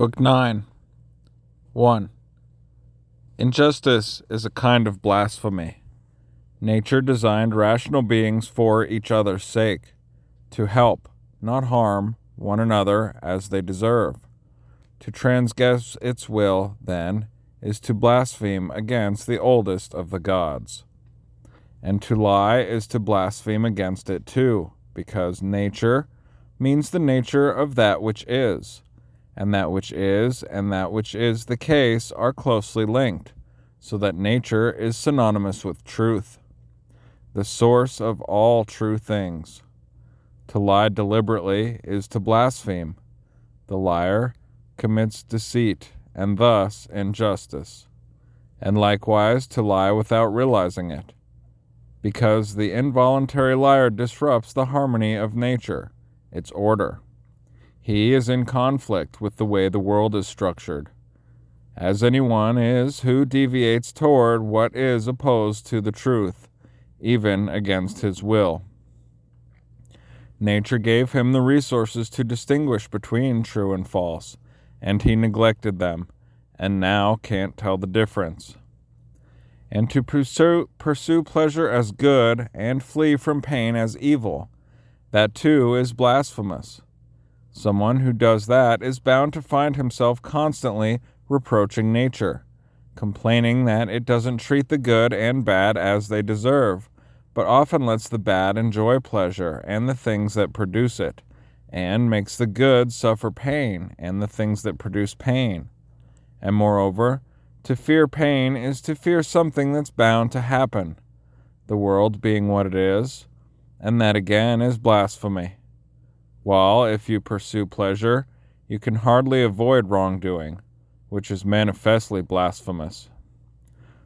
Book 9. 1. Injustice is a kind of blasphemy. Nature designed rational beings for each other's sake, to help, not harm, one another as they deserve. To transgress its will, then, is to blaspheme against the oldest of the gods. And to lie is to blaspheme against it too, because nature means the nature of that which is, and that which is the case are closely linked, so that nature is synonymous with truth, the source of all true things. To lie deliberately is to blaspheme. The liar commits deceit, and thus injustice, and likewise to lie without realizing it, because the involuntary liar disrupts the harmony of nature, its order. He is in conflict with the way the world is structured, as anyone is who deviates toward what is opposed to the truth, even against his will. Nature gave him the resources to distinguish between true and false, and he neglected them, and now can't tell the difference. And to pursue pleasure as good and flee from pain as evil, that too is blasphemous. Someone who does that is bound to find himself constantly reproaching nature, complaining that it doesn't treat the good and bad as they deserve, but often lets the bad enjoy pleasure and the things that produce it, and makes the good suffer pain and the things that produce pain. And moreover, to fear pain is to fear something that's bound to happen, the world being what it is, and that again is blasphemy. While, if you pursue pleasure, you can hardly avoid wrongdoing, which is manifestly blasphemous.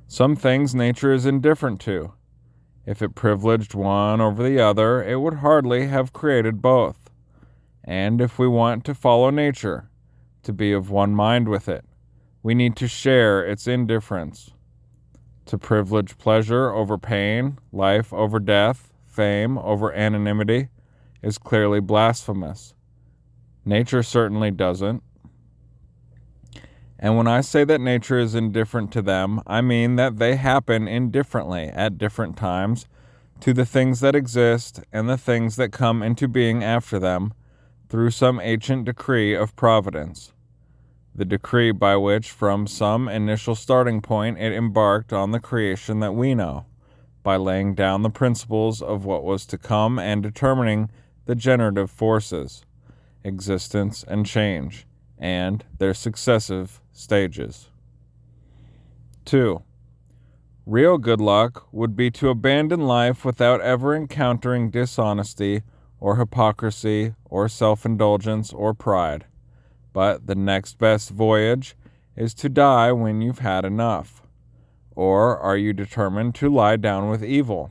Some things nature is indifferent to. If it privileged one over the other, it would hardly have created both. And if we want to follow nature, to be of one mind with it, we need to share its indifference. To privilege pleasure over pain, life over death, fame over anonymity, is clearly blasphemous. Nature certainly doesn't. And when I say that nature is indifferent to them, I mean that they happen indifferently at different times to the things that exist and the things that come into being after them through some ancient decree of providence, the decree by which from some initial starting point it embarked on the creation that we know, by laying down the principles of what was to come and determining the generative forces, existence and change, and their successive stages. 2. Real good luck would be to abandon life without ever encountering dishonesty or hypocrisy or self-indulgence or pride. But the next best voyage is to die when you've had enough. Or are you determined to lie down with evil?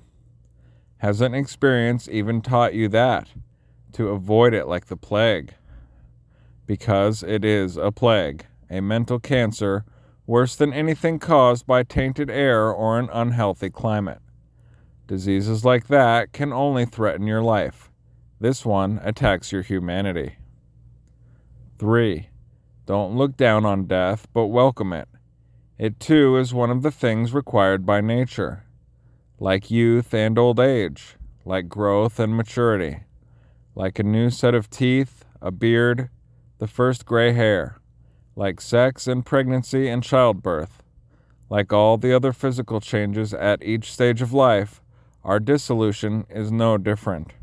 Hasn't experience even taught you that, to avoid it like the plague? Because it is a plague, a mental cancer, worse than anything caused by tainted air or an unhealthy climate. Diseases like that can only threaten your life. This one attacks your humanity. 3. Don't look down on death, but welcome it. It too is one of the things required by nature. Like youth and old age, like growth and maturity, like a new set of teeth, a beard, the first gray hair, like sex and pregnancy and childbirth, like all the other physical changes at each stage of life, our dissolution is no different.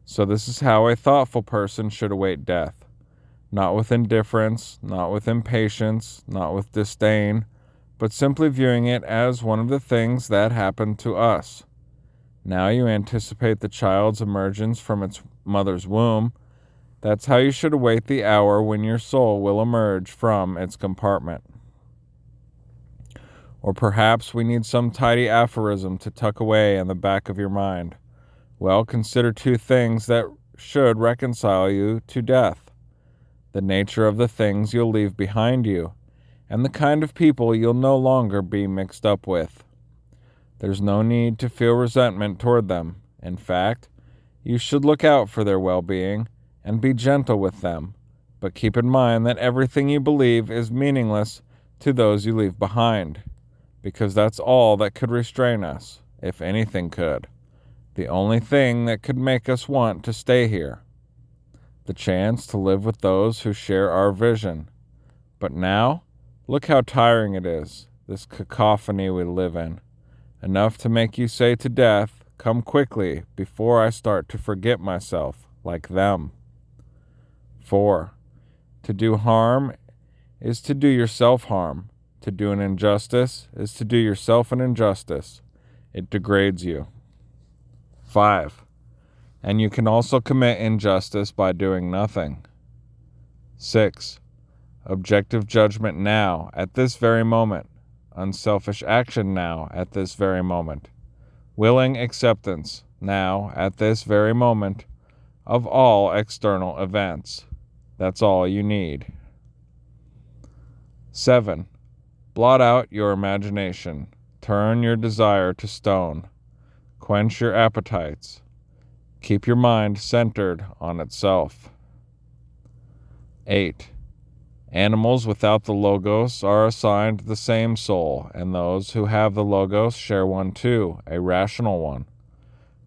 So this is how a thoughtful person should await death, not with indifference, not with impatience, not with disdain, but simply viewing it as one of the things that happened to us. Now you anticipate the child's emergence from its mother's womb. That's how you should await the hour when your soul will emerge from its compartment. Or perhaps we need some tidy aphorism to tuck away in the back of your mind. Well, consider two things that should reconcile you to death: the nature of the things you'll leave behind you, and the kind of people you'll no longer be mixed up with. There's no need to feel resentment toward them. In fact, you should look out for their well-being and be gentle with them, But keep in mind that everything you believe is meaningless to those you leave behind, because that's all that could restrain us, if anything could. The only thing that could make us want to stay here. The chance to live with those who share our vision. But now, look how tiring it is, this cacophony we live in. Enough to make you say to death, "Come quickly, before I start to forget myself, like them." 4. To do harm is to do yourself harm. To do an injustice is to do yourself an injustice. It degrades you. 5. And you can also commit injustice by doing nothing. 6. Objective judgment now, at this very moment. Unselfish action now, at this very moment. Willing acceptance now, at this very moment, of all external events. That's all you need. 7. Blot out your imagination. Turn your desire to stone. Quench your appetites. Keep your mind centered on itself. 8. Animals without the Logos are assigned the same soul, and those who have the Logos share one too, a rational one.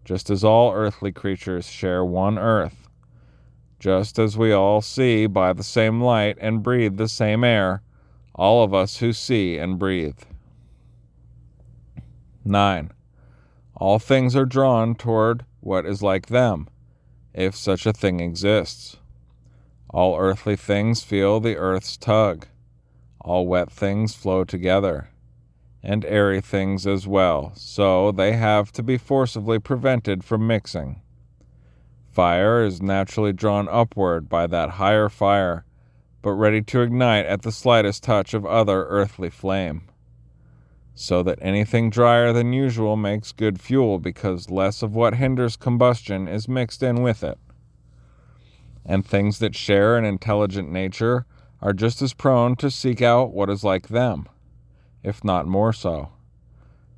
Just as all earthly creatures share one earth. Just as we all see by the same light and breathe the same air, all of us who see and breathe. 9. All things are drawn toward what is like them, if such a thing exists. All earthly things feel the earth's tug. All wet things flow together, and airy things as well, so they have to be forcibly prevented from mixing. Fire is naturally drawn upward by that higher fire, but ready to ignite at the slightest touch of other earthly flame. So that anything drier than usual makes good fuel, because less of what hinders combustion is mixed in with it. And things that share an intelligent nature are just as prone to seek out what is like them, if not more so,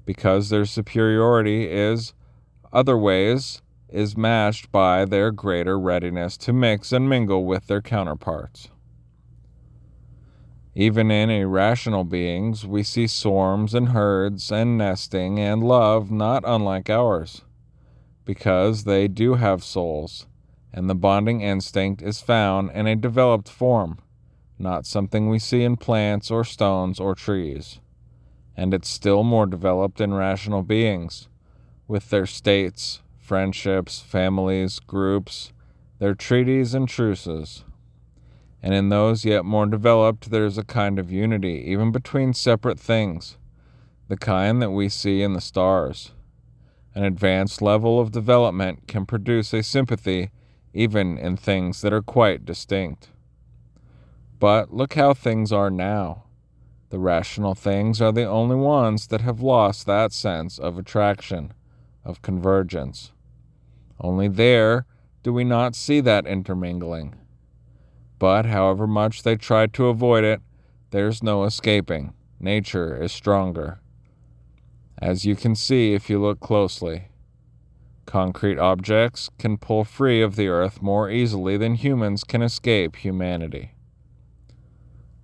because their superiority is other ways is matched by their greater readiness to mix and mingle with their counterparts. Even in irrational beings, we see swarms and herds and nesting and love not unlike ours, because they do have souls, and the bonding instinct is found in a developed form, not something we see in plants or stones or trees. And it's still more developed in rational beings, with their states, friendships, families, groups, their treaties and truces. And in those yet more developed, there is a kind of unity, even between separate things, the kind that we see in the stars. An advanced level of development can produce a sympathy even in things that are quite distinct. But look how things are now. The rational things are the only ones that have lost that sense of attraction, of convergence. Only there do we not see that intermingling. But however much they try to avoid it, there's no escaping. Nature is stronger. As you can see if you look closely. Concrete objects can pull free of the earth more easily than humans can escape humanity.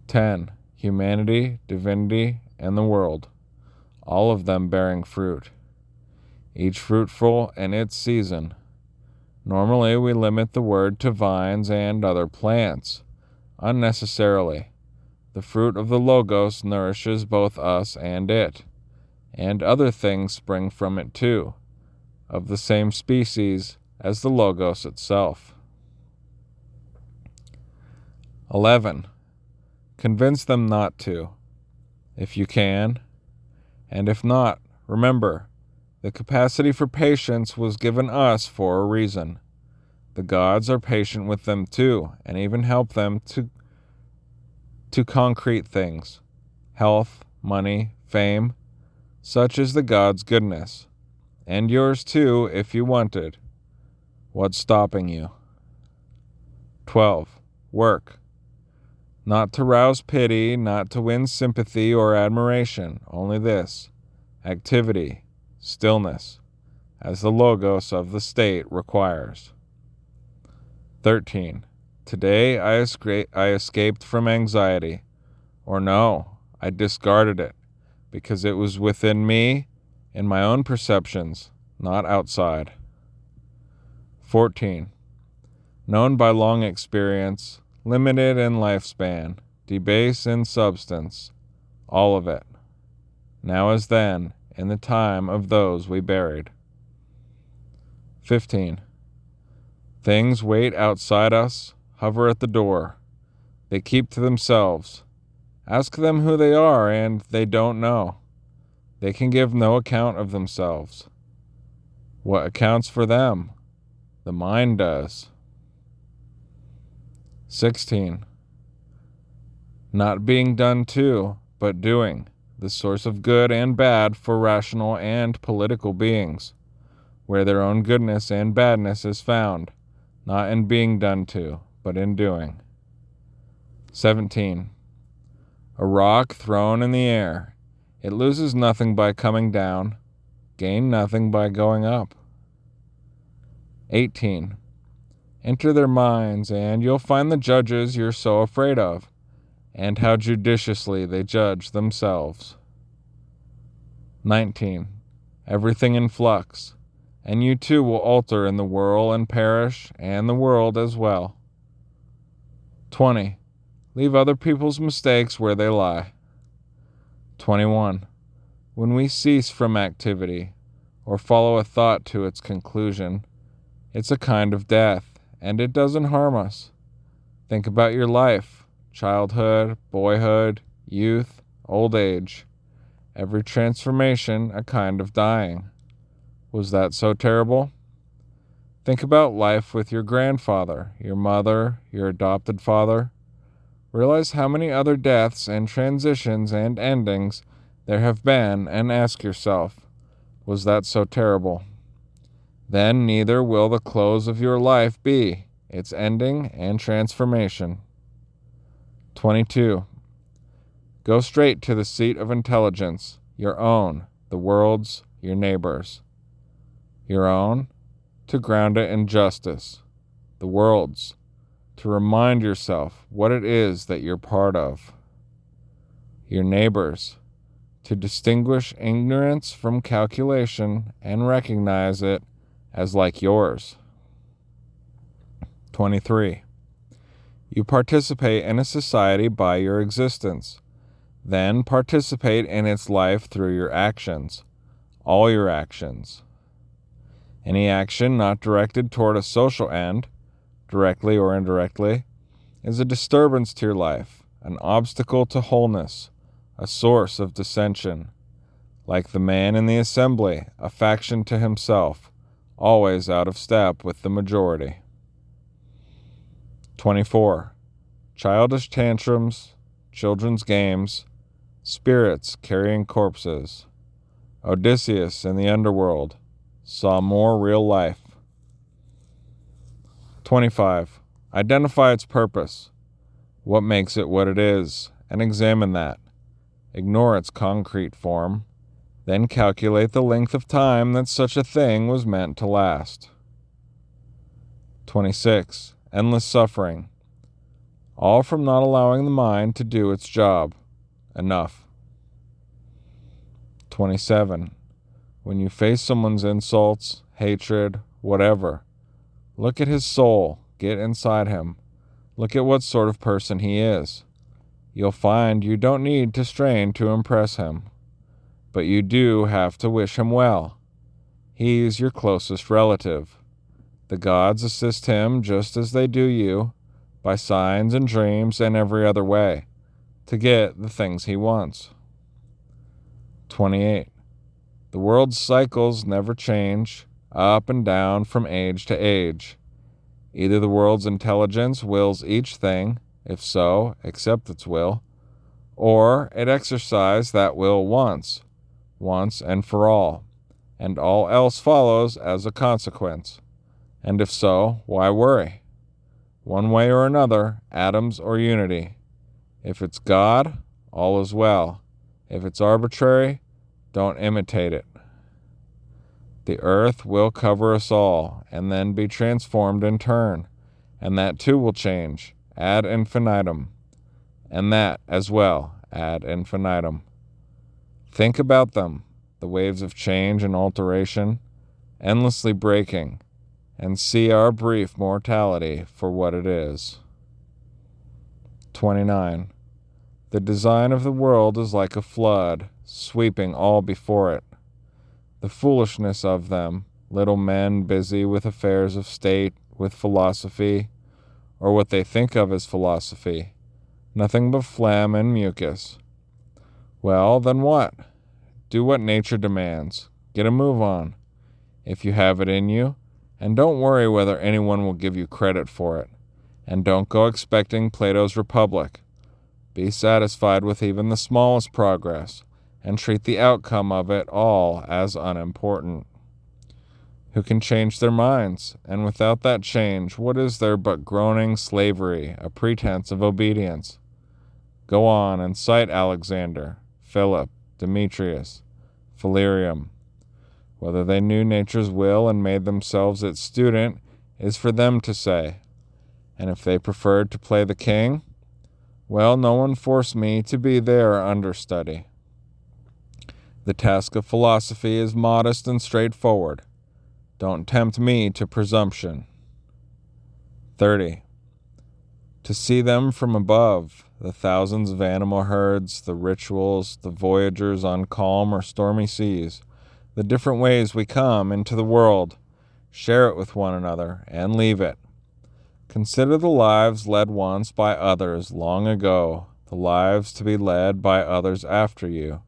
10. Humanity, divinity, and the world, all of them bearing fruit, each fruitful in its season. Normally we limit the word to vines and other plants, unnecessarily. The fruit of the Logos nourishes both us and it, and other things spring from it too, of the same species as the Logos itself. 11. Convince them not to, if you can, and if not, remember, the capacity for patience was given us for a reason. The gods are patient with them too, and even help them to concrete things, health, money, fame. Such is the gods' goodness, and yours too if you wanted. What's stopping you? 12. Work. Not to rouse pity, not to win sympathy or admiration, only this: activity, stillness, as the Logos of the state requires. 13. Today I escaped from anxiety. Or no, I discarded it, because it was within me, in my own perceptions, not outside. 14. Known by long experience, limited in lifespan, debased in substance, all of it. Now as then, in the time of those we buried. 15. Things wait outside us, hover at the door. They keep to themselves. Ask them who they are, and they don't know. They can give no account of themselves. What accounts for them? The mind does. 16. Not being done to, but doing, the source of good and bad for rational and political beings, where their own goodness and badness is found, not in being done to, but in doing. 17. A rock thrown in the air. It loses nothing by coming down, gain nothing by going up. 18. Enter their minds, and you'll find the judges you're so afraid of, and how judiciously they judge themselves. 19. Everything in flux, and you too will alter in the whirl and perish, and the world as well. 20. Leave other people's mistakes where they lie. 21. When we cease from activity, or follow a thought to its conclusion, it's a kind of death, and it doesn't harm us. Think about your life, childhood, boyhood, youth, old age. Every transformation a kind of dying. Was that so terrible? Think about life with your grandfather, your mother, your adopted father. Realize how many other deaths and transitions and endings there have been, and ask yourself, was that so terrible? Then neither will the close of your life be, its ending and transformation. 22. Go straight to the seat of intelligence, your own, the world's, your neighbor's. Your own, to ground it in justice, the world's, to remind yourself what it is that you're part of. Your neighbor's, to distinguish ignorance from calculation and recognize it as like yours. 23. You participate in a society by your existence, then participate in its life through your actions, all your actions. Any action not directed toward a social end, directly or indirectly, is a disturbance to your life, an obstacle to wholeness, a source of dissension. Like the man in the assembly, a faction to himself, always out of step with the majority. 24. Childish tantrums, children's games, spirits carrying corpses. Odysseus in the underworld saw more real life. 25. Identify its purpose, what makes it what it is, and examine that. Ignore its concrete form, then calculate the length of time that such a thing was meant to last. 26. Endless suffering, all from not allowing the mind to do its job. Enough. 27. When you face someone's insults, hatred, whatever, look at his soul, get inside him. Look at what sort of person he is. You'll find you don't need to strain to impress him, but you do have to wish him well. He's your closest relative. The gods assist him just as they do you, by signs and dreams and every other way, to get the things he wants. 28. The world's cycles never change, up and down from age to age. Either the world's intelligence wills each thing, if so, accept its will, or it exercise that will once and for all, and all else follows as a consequence. And if so, why worry? One way or another, atoms or unity. If it's God, all is well. If it's arbitrary, don't imitate it. The earth will cover us all, and then be transformed in turn, and that too will change, ad infinitum, and that as well, ad infinitum. Think about them, the waves of change and alteration, endlessly breaking, and see our brief mortality for what it is. 29. The design of the world is like a flood, sweeping all before it. The foolishness of them, little men busy with affairs of state, with philosophy, or what they think of as philosophy, nothing but phlegm and mucus. Well, then what? Do what nature demands. Get a move on, if you have it in you, and don't worry whether anyone will give you credit for it. And don't go expecting Plato's Republic. Be satisfied with even the smallest progress, and treat the outcome of it all as unimportant. Who can change their minds? And without that change, what is there but groaning slavery, a pretense of obedience? Go on and cite Alexander, Philip, Demetrius, Phalerum. Whether they knew nature's will and made themselves its student is for them to say. And if they preferred to play the king, well, no one forced me to be their understudy. The task of philosophy is modest and straightforward. Don't tempt me to presumption. 30. To see them from above, the thousands of animal herds, the rituals, the voyagers on calm or stormy seas, the different ways we come into the world, share it with one another, and leave it. Consider the lives led once by others long ago, the lives to be led by others after you,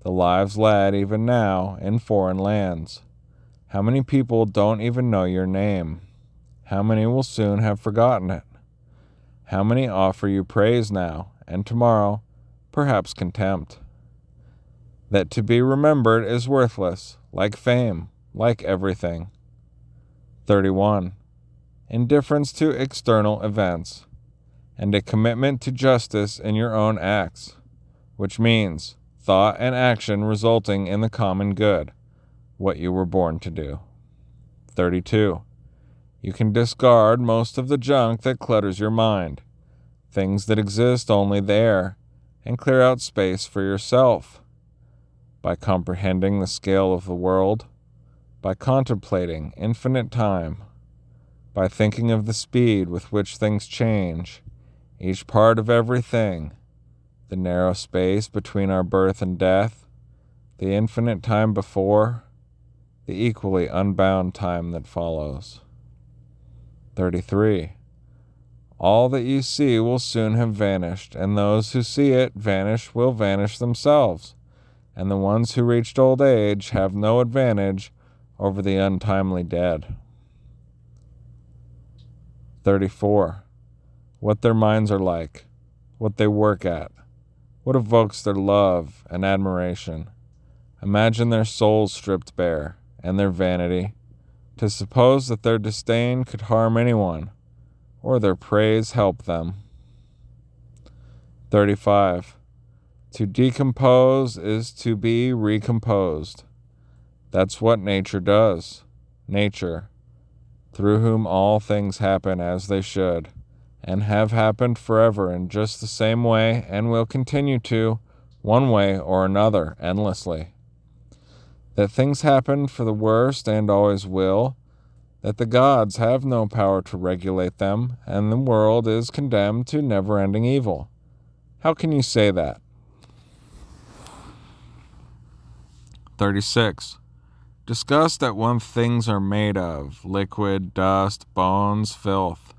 the lives led even now in foreign lands. How many people don't even know your name? How many will soon have forgotten it? How many offer you praise now, and tomorrow, perhaps contempt? That to be remembered is worthless, like fame, like everything. 31. Indifference to external events, and a commitment to justice in your own acts, which means thought and action resulting in the common good, what you were born to do. 32. You can discard most of the junk that clutters your mind, things that exist only there, and clear out space for yourself. By comprehending the scale of the world, by contemplating infinite time, by thinking of the speed with which things change, each part of everything, the narrow space between our birth and death, the infinite time before, the equally unbound time that follows. 33. All that you see will soon have vanished, and those who see it vanish will vanish themselves, and the ones who reached old age have no advantage over the untimely dead. 34. What their minds are like, what they work at, what evokes their love and admiration. Imagine their souls stripped bare, and their vanity, to suppose that their disdain could harm anyone, or their praise help them. 35. To decompose is to be recomposed. That's what nature does. Nature, through whom all things happen as they should, and have happened forever in just the same way, and will continue to, one way or another, endlessly. That things happen for the worst and always will, that the gods have no power to regulate them, and the world is condemned to never-ending evil. How can you say that? 36. Disgust at what things are made of, liquid, dust, bones, filth,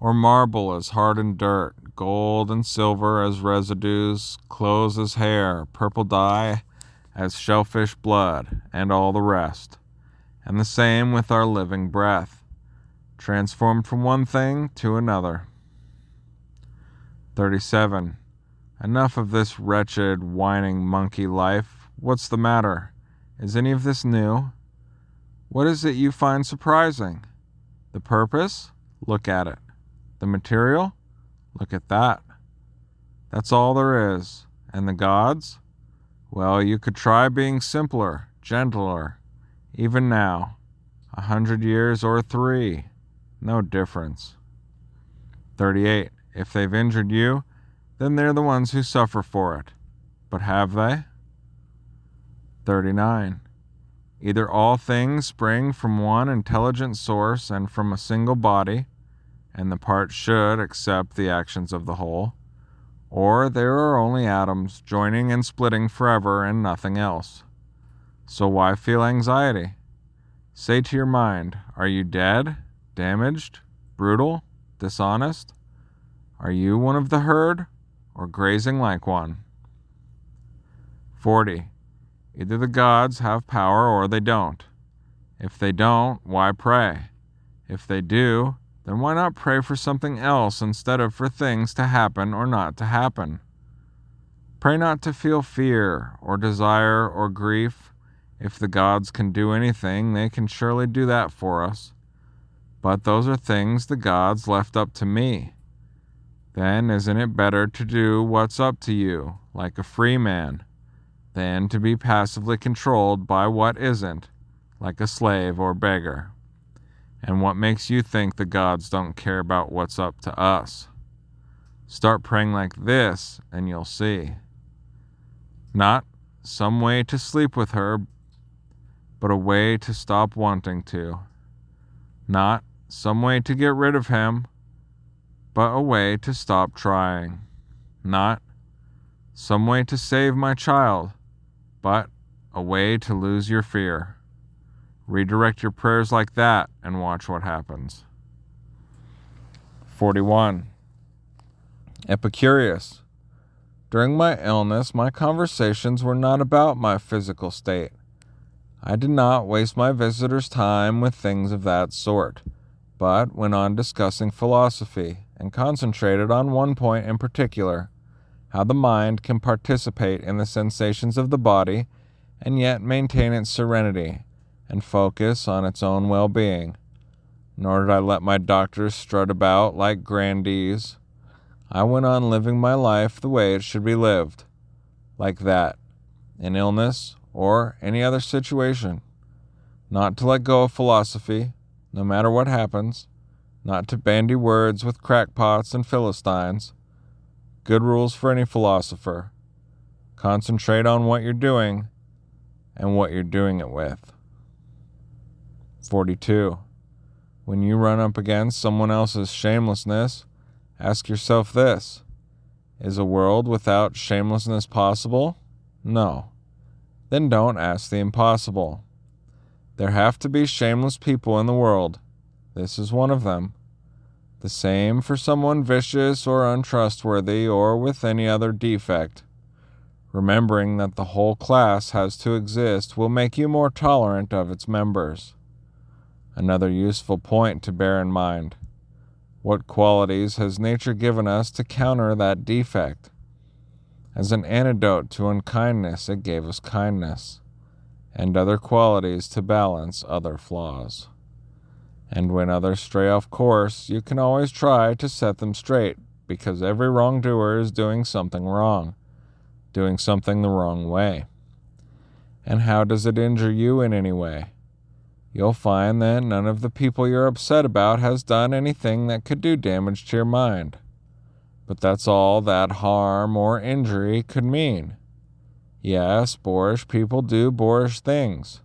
or marble as hardened dirt, gold and silver as residues, clothes as hair, purple dye as shellfish blood, and all the rest. And the same with our living breath, transformed from one thing to another. 37. Enough of this wretched, whining monkey life. What's the matter? Is any of this new? What is it you find surprising? The purpose? Look at it. The material? Look at that. That's all there is. And the gods? Well, you could try being simpler, gentler. Even now, 100 years or 3, no difference. 38. If they've injured you, then they're the ones who suffer for it. But have they? 39. Either all things spring from one intelligent source and from a single body, and the parts should accept the actions of the whole, or there are only atoms joining and splitting forever and nothing else. So why feel anxiety? Say to your mind, are you dead, damaged, brutal, dishonest? Are you one of the herd, or grazing like one? 40. Either the gods have power or they don't. If they don't, why pray? If they do, then why not pray for something else instead of for things to happen or not to happen? Pray not to feel fear or desire or grief. If the gods can do anything, they can surely do that for us. But those are things the gods left up to me. Then isn't it better to do what's up to you, like a free man, than to be passively controlled by what isn't, like a slave or beggar? And what makes you think the gods don't care about what's up to us? Start praying like this, and you'll see. Not some way to sleep with her, but a way to stop wanting to. Not some way to get rid of him, but a way to stop trying. Not some way to save my child, but a way to lose your fear. Redirect your prayers like that and watch what happens. 41. Epicurus. During my illness, my conversations were not about my physical state. I did not waste my visitors' time with things of that sort, but went on discussing philosophy and concentrated on one point in particular, how the mind can participate in the sensations of the body and yet maintain its serenity and focus on its own well-being. Nor did I let my doctors strut about like grandees. I went on living my life the way it should be lived, like that, in illness or any other situation. Not to let go of philosophy, no matter what happens, not to bandy words with crackpots and Philistines. Good rules for any philosopher. Concentrate on what you're doing and what you're doing it with. 42. When you run up against someone else's shamelessness, ask yourself this: is a world without shamelessness possible? No. Then don't ask the impossible. There have to be shameless people in the world. This is one of them. The same for someone vicious or untrustworthy or with any other defect. Remembering that the whole class has to exist will make you more tolerant of its members. Another useful point to bear in mind: what qualities has nature given us to counter that defect? As an antidote to unkindness, it gave us kindness, and other qualities to balance other flaws. And when others stray off course, you can always try to set them straight, because every wrongdoer is doing something wrong, doing something the wrong way. And how does it injure you in any way? You'll find that none of the people you're upset about has done anything that could do damage to your mind. But that's all that harm or injury could mean. Yes, boorish people do boorish things.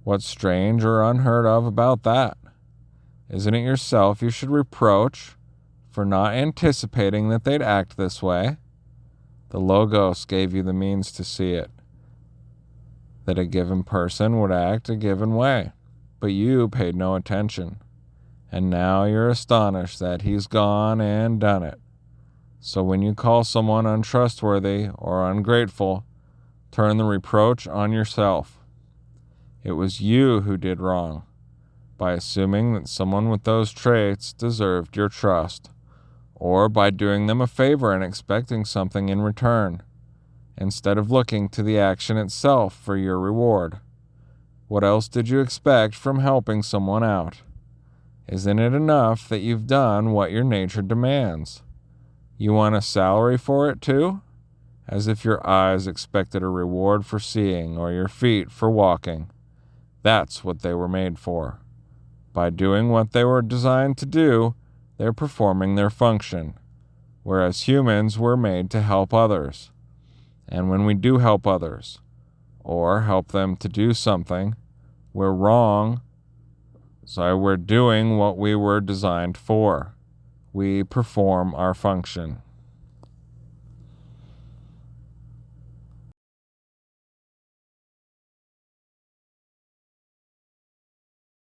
What's strange or unheard of about that? Isn't it yourself you should reproach for not anticipating that they'd act this way? The Logos gave you the means to see it, that a given person would act a given way, but you paid no attention, and now you're astonished that he's gone and done it. So when you call someone untrustworthy or ungrateful, turn the reproach on yourself. It was you who did wrong, by assuming that someone with those traits deserved your trust, or by doing them a favor and expecting something in return, instead of looking to the action itself for your reward. What else did you expect from helping someone out? Isn't it enough that you've done what your nature demands? You want a salary for it too? As if your eyes expected a reward for seeing or your feet for walking. That's what they were made for. By doing what they were designed to do, they're performing their function, whereas humans were made to help others. And when we do help others, or help them to do something, we're wrong, so we're doing what we were designed for. We perform our function.